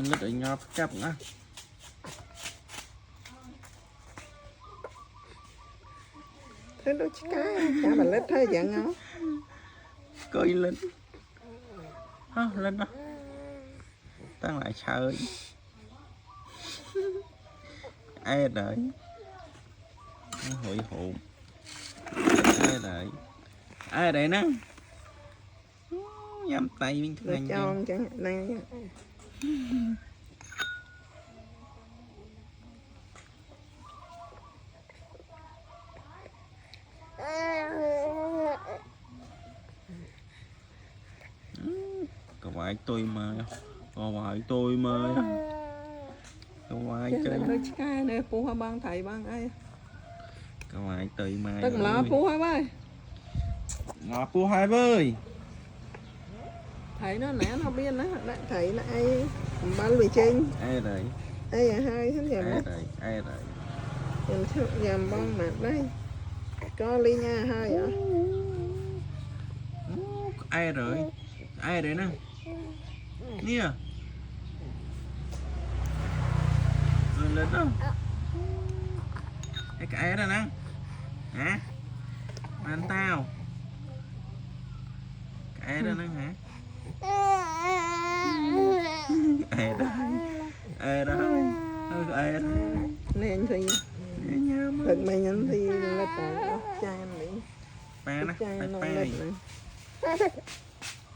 lít ở nhọp chấp á thế đâu chứ cái chả bà lít thôi vậy ngó coi lên lên đó tăng lại chơi ai đợi hội hồn ai đợi nó nhắm tay mình rồi cho chẳng này có phải tôi mà chơi đâu chứ cái này phú hoa băng thầy băng ai có phải tôi mà tức là phú hoa bơi ngọt phú hai bơi thầy nó nè nó biết nó thầy nó ai ban bị trên ai đấy ai à hai hết giờ ai đấy nhầm băng mặt đấy có ly nha hai vậy ai đấy nè nè lên đó cái đó nè hả ăn tao cái đó nè hả ai đó nên thì thật mày nhắn thì là tao chai anh đi ba nó chai nó ba lên